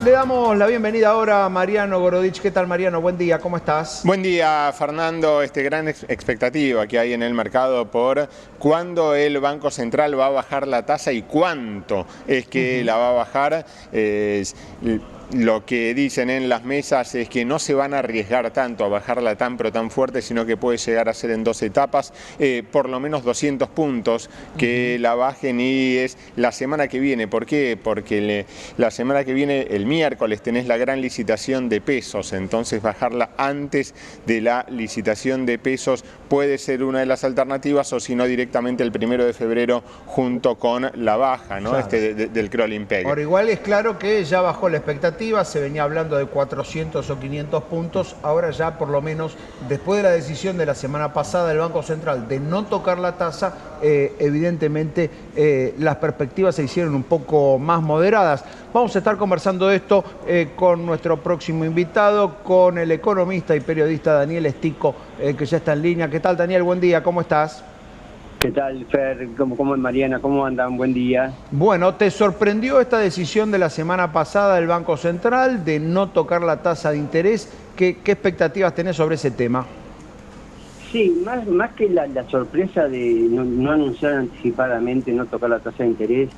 Le damos la bienvenida ahora a Mariano Gorodich. ¿Qué tal, Mariano? Buen día, ¿cómo estás? Buen día, Fernando. Gran expectativa que hay en el mercado por cuándo el Banco Central va a bajar la tasa y cuánto es que la va a bajar. Lo que dicen en las mesas es que no se van a arriesgar tanto a bajarla tan pero tan fuerte, sino que puede llegar a ser en dos etapas, por lo menos 200 puntos que la bajen, y es la semana que viene. ¿Por qué? Porque la semana que viene, el miércoles, tenés la gran licitación de pesos, entonces bajarla antes de la licitación de pesos puede ser una de las alternativas, o si no directamente el 1 de febrero junto con la baja, ¿no? Claro. Del crawling peg. Ahora, igual es claro que ya bajó la expectativa, se venía hablando de 400 o 500 puntos, ahora ya por lo menos, después de la decisión de la semana pasada del Banco Central de no tocar la tasa, evidentemente las perspectivas se hicieron un poco más moderadas. Vamos a estar conversando de esto con nuestro próximo invitado, con el economista y periodista Daniel Estico, que ya está en línea. ¿Qué tal, Daniel? Buen día, ¿cómo estás? ¿Qué tal, Fer? ¿Cómo es Mariana? ¿Cómo andan? Buen día. Bueno, ¿te sorprendió esta decisión de la semana pasada del Banco Central de no tocar la tasa de interés? ¿Qué expectativas tenés sobre ese tema? Sí, más que la sorpresa de no anunciar anticipadamente no tocar la tasa de interés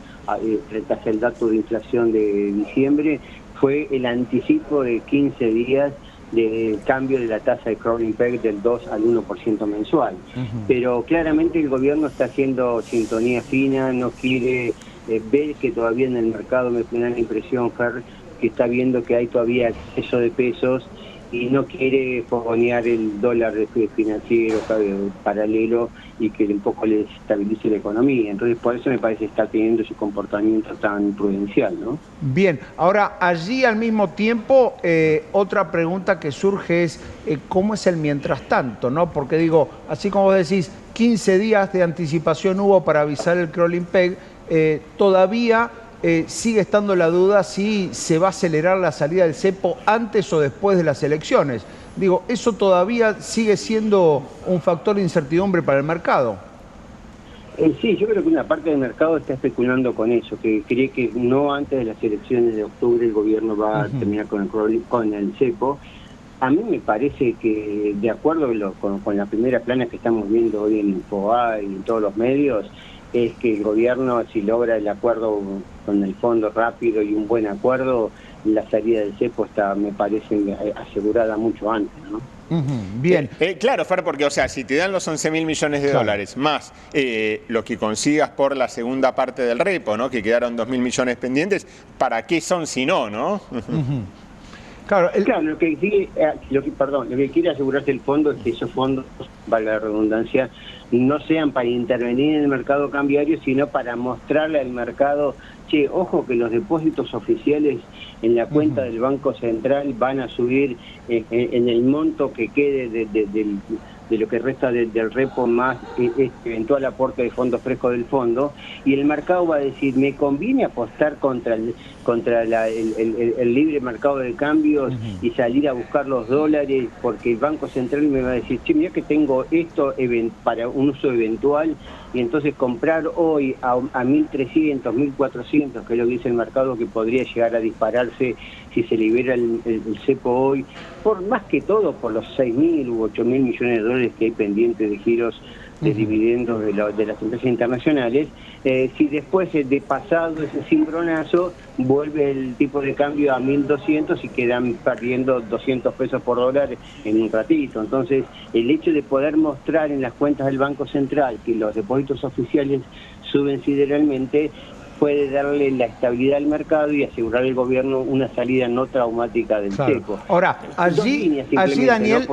tras el dato de inflación de diciembre, fue el anticipo de 15 días del cambio de la tasa de crawling peg del 2 al 1% mensual. Pero claramente el gobierno está haciendo sintonía fina, no quiere ver que todavía en el mercado, me da la impresión, Fer, que está viendo que hay todavía exceso de pesos y no quiere fogonear el dólar financiero paralelo y que un poco le desestabilice la economía. Entonces, por eso me parece que está teniendo ese comportamiento tan prudencial, ¿no? Bien, ahora allí al mismo tiempo, otra pregunta que surge es ¿cómo es el mientras tanto, no? Porque digo, así como vos decís, 15 días de anticipación hubo para avisar el crawling peg, todavía sigue estando la duda si se va a acelerar la salida del cepo antes o después de las elecciones. Digo, ¿eso todavía sigue siendo un factor de incertidumbre para el mercado? Sí, yo creo que una parte del mercado está especulando con eso, que cree que no antes de las elecciones de octubre el gobierno va a terminar con el cepo. A mí me parece que, de acuerdo con la primera plana que estamos viendo hoy en Infobae y en todos los medios, es que el gobierno, si logra el acuerdo con el fondo rápido y un buen acuerdo, la salida del cepo está, me parece, asegurada mucho antes, ¿no? Bien. Claro, Fer, porque, o sea, si te dan los 11.000 millones de dólares más lo que consigas por la segunda parte del repo, ¿no? Que quedaron 2.000 millones pendientes, ¿para qué son si no, no? Claro, lo que quiere asegurarse el fondo es que esos fondos, valga la redundancia, no sean para intervenir en el mercado cambiario, sino para mostrarle al mercado, che, ojo que los depósitos oficiales en la cuenta del Banco Central van a subir en el monto que quede de lo que resta del repo más eventual aporte de fondos frescos del fondo, y el mercado va a decir, me conviene apostar contra el libre mercado de cambios y salir a buscar los dólares, porque el Banco Central me va a decir, che, mira que tengo esto para un uso eventual, y entonces comprar hoy a 1.300, 1.400, que es lo que dice el mercado, que podría llegar a dispararse si se libera el cepo hoy, por más que todo por los 6.000 u 8.000 millones de dólares que hay pendientes de giros de dividendos de las empresas internacionales. Si después de pasado ese cimbronazo vuelve el tipo de cambio a 1.200 y quedan perdiendo 200 pesos por dólar en un ratito. Entonces, el hecho de poder mostrar en las cuentas del Banco Central que los depósitos oficiales suben sideralmente puede darle la estabilidad al mercado y asegurar al gobierno una salida no traumática del cepo. Ahora, allí Daniel,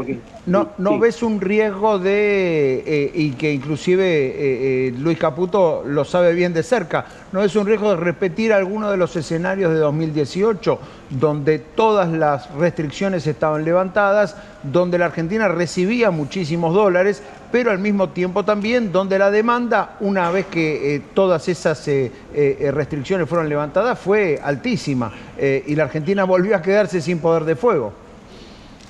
¿no ves un riesgo de, y que inclusive Luis Caputo lo sabe bien de cerca, no es un riesgo de repetir alguno de los escenarios de 2018, donde todas las restricciones estaban levantadas, donde la Argentina recibía muchísimos dólares, pero al mismo tiempo también donde la demanda, una vez que todas esas restricciones fueron levantadas, fue altísima y la Argentina volvió a quedarse sin poder de fuego?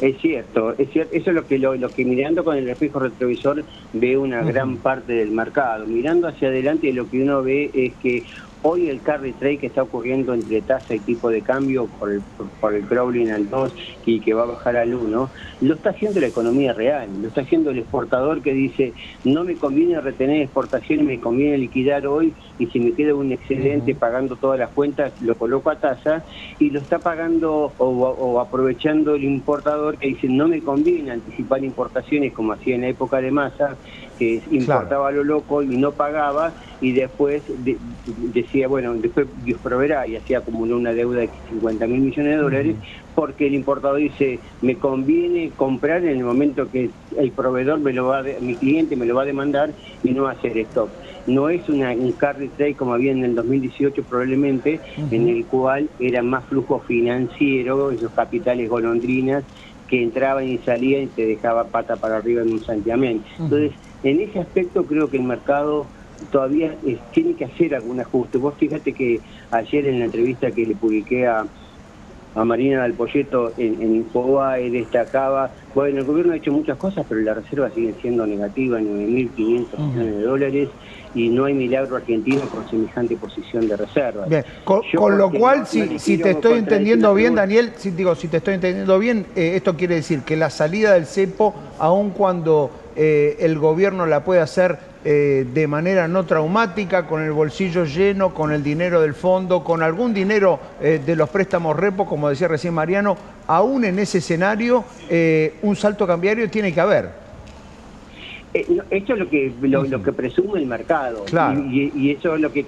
Es cierto, eso es lo que mirando con el espejo retrovisor ve una gran parte del mercado. Mirando hacia adelante lo que uno ve es que Hoy el carry trade que está ocurriendo entre tasa y tipo de cambio por el crawling al 2 y que va a bajar al 1, lo está haciendo la economía real, lo está haciendo el exportador que dice, no me conviene retener exportaciones, me conviene liquidar hoy y si me queda un excedente pagando todas las cuentas, lo coloco a tasa, y lo está pagando o aprovechando el importador que dice, no me conviene anticipar importaciones como hacía en la época de Massa, que importaba a lo loco y no pagaba, y después decía, bueno, después Dios proveerá, y así acumuló una deuda de 50.000 millones de dólares, porque el importador dice, me conviene comprar en el momento que el proveedor mi cliente me lo va a demandar y no hacer stock. No es un carry trade como había en el 2018 probablemente, en el cual era más flujo financiero, esos capitales golondrinas, que entraban y salían y te dejaba pata para arriba en un santiamén. Entonces, en ese aspecto creo que el mercado todavía tiene que hacer algún ajuste. Vos fíjate que ayer en la entrevista que le publiqué a Marina del Polleto en Infobae destacaba, bueno, el gobierno ha hecho muchas cosas, pero las reservas siguen siendo negativas, 9.500 millones de dólares, y no hay milagro argentino con semejante posición de reservas. Bien, con lo cual, si te estoy entendiendo bien, Daniel, si te estoy entendiendo bien, esto quiere decir que la salida del cepo, aun cuando el gobierno la puede hacer de manera no traumática, con el bolsillo lleno, con el dinero del fondo, con algún dinero de los préstamos repo, como decía recién Mariano, aún en ese escenario un salto cambiario tiene que haber. Esto es lo que presume el mercado, claro. y eso es lo que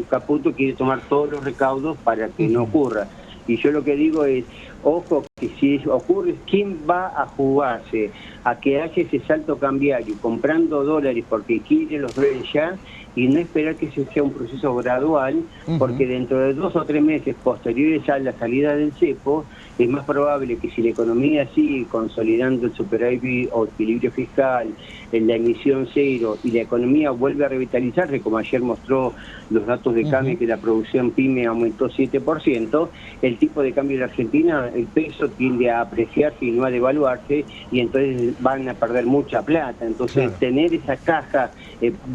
Caputo quiere tomar todos los recaudos para que no ocurra. Y yo lo que digo es, ojo, que si ocurre, ¿quién va a jugarse a que haya ese salto cambiario comprando dólares porque quiere los dólares ya, y no esperar que ese sea un proceso gradual, porque dentro de 2 o 3 meses posteriores a la salida del cepo, es más probable que si la economía sigue consolidando el superávit o equilibrio fiscal, en la emisión cero, y la economía vuelve a revitalizarse, como ayer mostró los datos de cambio, que la producción PYME aumentó 7%, el tipo de cambio de la Argentina, el peso tiende a apreciarse y no a devaluarse, y entonces van a perder mucha plata. Entonces, tener esa caja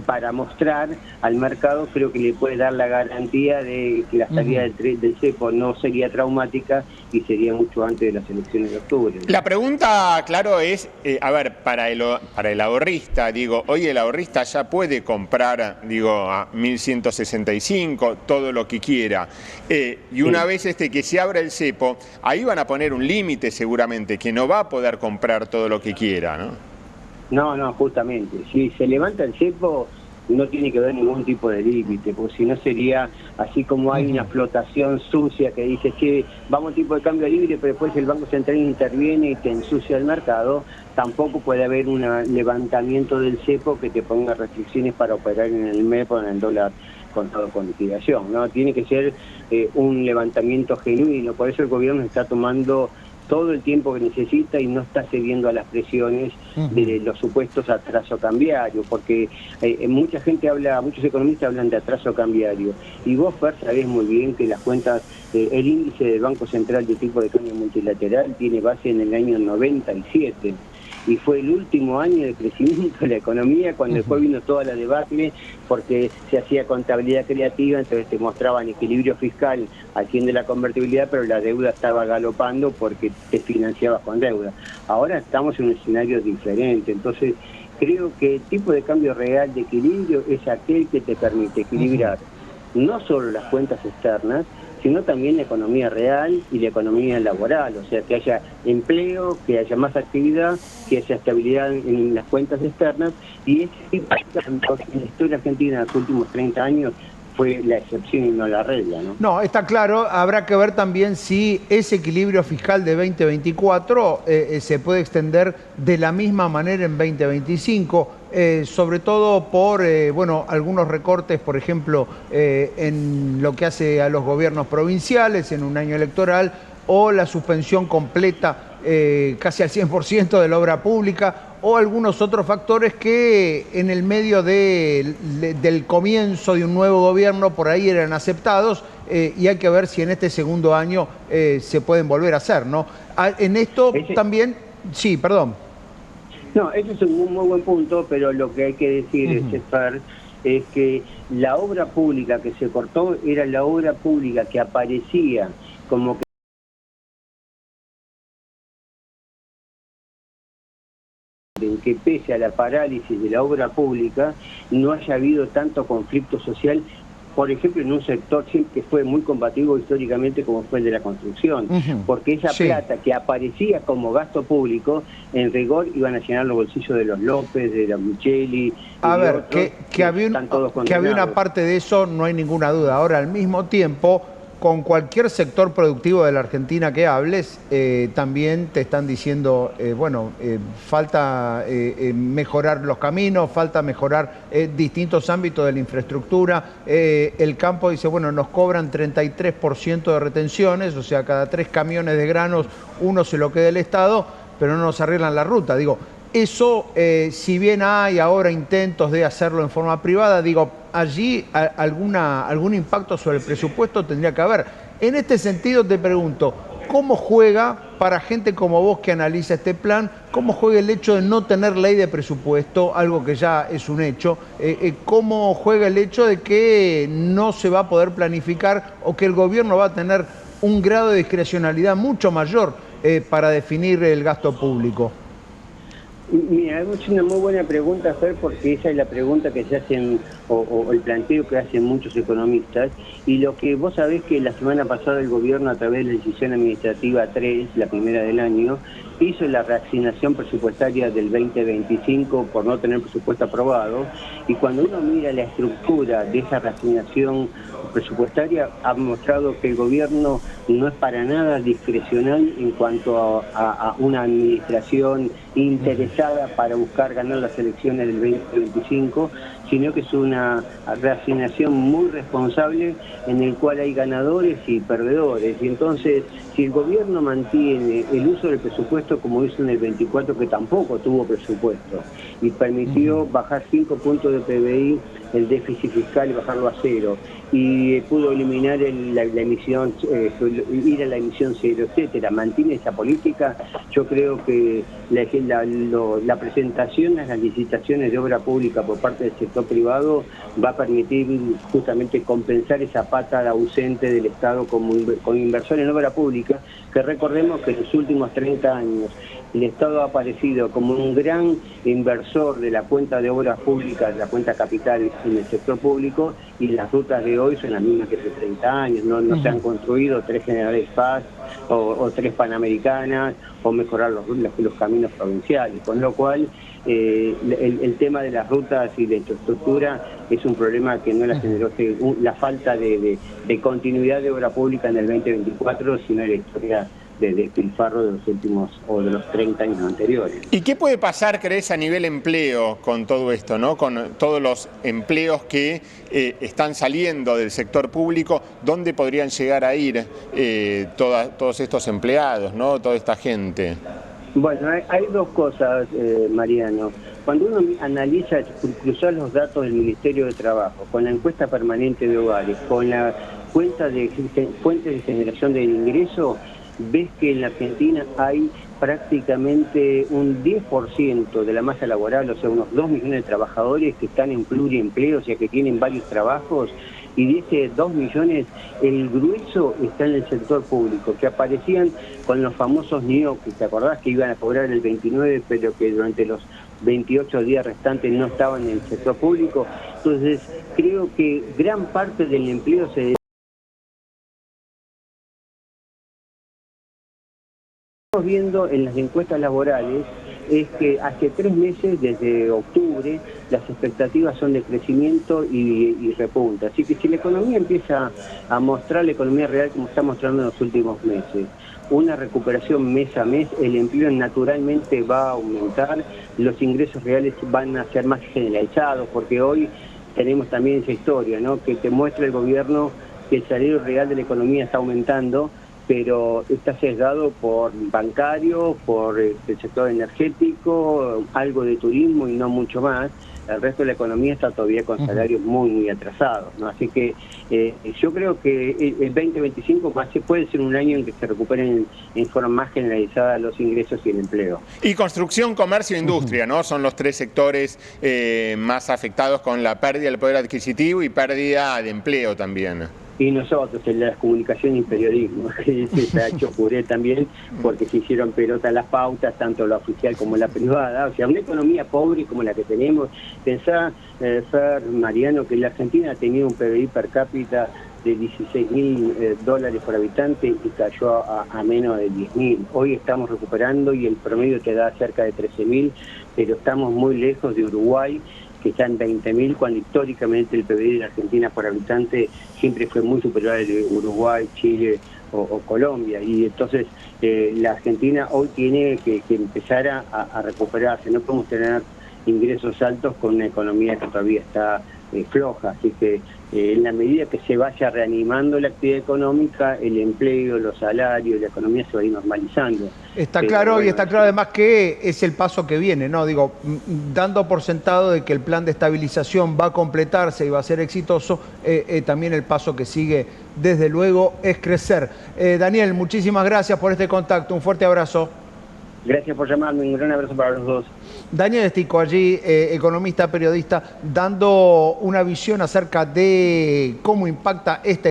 para mostrar al mercado, creo que le puede dar la garantía de que la salida del cepo no sería traumática y sería mucho antes de las elecciones de octubre. La pregunta, claro, es, a ver, para el ahorrista, digo, hoy el ahorrista ya puede comprar, digo, a 1.165, todo lo que quiera, y una vez que se abra el cepo, ahí van a poner un límite seguramente, que no va a poder comprar todo lo que quiera, ¿no? No, justamente. Si se levanta el cepo, no tiene que haber ningún tipo de límite, porque si no sería así como hay una flotación sucia que dice que vamos a un tipo de cambio libre, pero después el Banco Central interviene y te ensucia el mercado. Tampoco puede haber un levantamiento del cepo que te ponga restricciones para operar en el MEP o en el dólar contado con liquidación, ¿no? Tiene que ser un levantamiento genuino. Por eso el gobierno está tomando todo el tiempo que necesita y no está cediendo a las presiones de los supuestos atraso cambiario, porque mucha gente muchos economistas hablan de atraso cambiario, y vos, Fer, sabés muy bien que las cuentas, el índice del Banco Central de tipo de cambio multilateral tiene base en el año 97, y fue el último año de crecimiento de la economía, cuando después vino toda la debacle, porque se hacía contabilidad creativa, entonces te mostraban equilibrio fiscal al fin de la convertibilidad, pero la deuda estaba galopando porque te financiabas con deuda. Ahora estamos en un escenario diferente, entonces creo que el tipo de cambio real de equilibrio es aquel que te permite equilibrar no solo las cuentas externas, sino también la economía real y la economía laboral, o sea, que haya empleo, que haya más actividad, que haya estabilidad en las cuentas externas, y ese tipo en la historia argentina en los últimos 30 años fue la excepción y no la regla, ¿no? No, está claro, habrá que ver también si ese equilibrio fiscal de 2024 se puede extender de la misma manera en 2025, sobre todo por bueno, algunos recortes, por ejemplo, en lo que hace a los gobiernos provinciales en un año electoral, o la suspensión completa casi al 100% de la obra pública, o algunos otros factores que en el medio del comienzo de un nuevo gobierno por ahí eran aceptados, y hay que ver si en este segundo año se pueden volver a hacer, ¿no? En esto también, sí, perdón. No, ese es un muy buen punto, pero lo que hay que decir es, Fer, es que la obra pública que se cortó era la obra pública que aparecía como que pese a la parálisis de la obra pública no haya habido tanto conflicto social, por ejemplo, en un sector que fue muy combativo históricamente como fue el de la construcción, porque esa plata que aparecía como gasto público, en rigor iban a llenar los bolsillos de los López, de los Micheli, a ver, que había una parte de eso, no hay ninguna duda. Ahora, al mismo tiempo, con cualquier sector productivo de la Argentina que hables, también te están diciendo, falta mejorar los caminos, falta mejorar distintos ámbitos de la infraestructura. El campo dice, bueno, nos cobran 33% de retenciones, o sea, cada 3 camiones de granos, uno se lo queda el Estado, pero no nos arreglan la ruta. Digo, eso, si bien hay ahora intentos de hacerlo en forma privada, digo, allí algún impacto sobre el presupuesto tendría que haber. En este sentido te pregunto, ¿cómo juega para gente como vos que analiza este plan, cómo juega el hecho de no tener ley de presupuesto, algo que ya es un hecho? ¿Cómo juega el hecho de que no se va a poder planificar o que el gobierno va a tener un grado de discrecionalidad mucho mayor para definir el gasto público? Mira, es una muy buena pregunta, Fer, porque esa es la pregunta que se hacen, o el planteo que hacen muchos economistas, y lo que vos sabés que la semana pasada el gobierno, a través de la decisión administrativa 3, la primera del año, hizo la reasignación presupuestaria del 2025 por no tener presupuesto aprobado, y cuando uno mira la estructura de esa reasignación presupuestaria, ha mostrado que el gobierno no es para nada discrecional en cuanto a una administración interesada para buscar ganar las elecciones del 2025, sino que es una reasignación muy responsable en el cual hay ganadores y perdedores. Y entonces, si el gobierno mantiene el uso del presupuesto como hizo en el 24, que tampoco tuvo presupuesto, y permitió bajar 5 puntos de PBI el déficit fiscal y bajarlo a 0, y pudo eliminar la emisión, ir a la emisión 0, etcétera, mantiene esa política, yo creo que la presentación a las licitaciones de obra pública por parte del sector privado va a permitir justamente compensar esa pata ausente del Estado con inversión en obra pública, que recordemos que en los últimos 30 años el Estado ha aparecido como un gran inversor de la cuenta de obras públicas, de la cuenta capital en el sector público, y las rutas de hoy son las mismas que hace 30 años, no se han construido 3 Generales Paz o 3 Panamericanas, o mejorar los caminos provinciales, con lo cual el tema de las rutas y de infraestructura es un problema que no la generó la falta de continuidad de obra pública en el 2024, sino en la historia de despilfarro de los últimos o de los 30 años anteriores. ¿Y qué puede pasar, crees, a nivel empleo con todo esto, ¿no? Con todos los empleos que están saliendo del sector público? ¿Dónde podrían llegar a ir todos estos empleados, ¿no? Toda esta gente. Bueno, hay dos cosas, Mariano. Cuando uno analiza, cruzar los datos del Ministerio de Trabajo, con la encuesta permanente de hogares, con la cuenta de fuentes de generación del ingreso, ves que en la Argentina hay prácticamente un 10% de la masa laboral, o sea, unos 2 millones de trabajadores que están en pluriempleo, o sea, que tienen varios trabajos, y de ese 2 millones, el grueso está en el sector público, que aparecían con los famosos NIOC, ¿te acordás? Que iban a cobrar el 29, pero que durante los 28 días restantes no estaban en el sector público. Entonces, creo que gran parte del empleo se estamos viendo en las encuestas laborales es que hace 3 meses, desde octubre, las expectativas son de crecimiento y repunta. Así que si la economía empieza a mostrar, la economía real como está mostrando en los últimos meses, una recuperación mes a mes, el empleo naturalmente va a aumentar, los ingresos reales van a ser más generalizados, porque hoy tenemos también esa historia, ¿no? Que te muestra el gobierno que el salario real de la economía está aumentando, pero está sesgado por bancario, por el sector energético, algo de turismo y no mucho más. el resto de la economía está todavía con salarios muy atrasados, ¿no? Así que yo creo que el 2025 puede ser un año en que se recuperen en forma más generalizada los ingresos y el empleo. Y construcción, comercio e industria, ¿no? Son los tres sectores más afectados con la pérdida del poder adquisitivo y pérdida de empleo también. Y nosotros, en las comunicaciones y periodismo, que se ha hecho puré también, porque se hicieron pelota las pautas, tanto la oficial como la privada. O sea, una economía pobre como la que tenemos. Pensá, Fer, Mariano, que la Argentina ha tenido un PBI per cápita de $16.000 por habitante y cayó a menos de 10.000. Hoy estamos recuperando y el promedio te da cerca de 13.000, pero estamos muy lejos de Uruguay, que está en 20.000, cuando históricamente el PBI de la Argentina por habitante siempre fue muy superior al de Uruguay, Chile o Colombia. Y entonces la Argentina hoy tiene que empezar a recuperarse. No podemos tener ingresos altos con una economía que todavía está floja. Así que en la medida que se vaya reanimando la actividad económica, el empleo, los salarios, la economía se va a ir normalizando. Está claro, bueno, y está claro además que es el paso que viene, ¿no? Digo, dando por sentado de que el plan de estabilización va a completarse y va a ser exitoso, también el paso que sigue, desde luego, es crecer. Daniel, muchísimas gracias por este contacto, un fuerte abrazo. Gracias por llamarme, un gran abrazo para los dos. Daniel Estico, allí, economista, periodista, dando una visión acerca de cómo impacta esta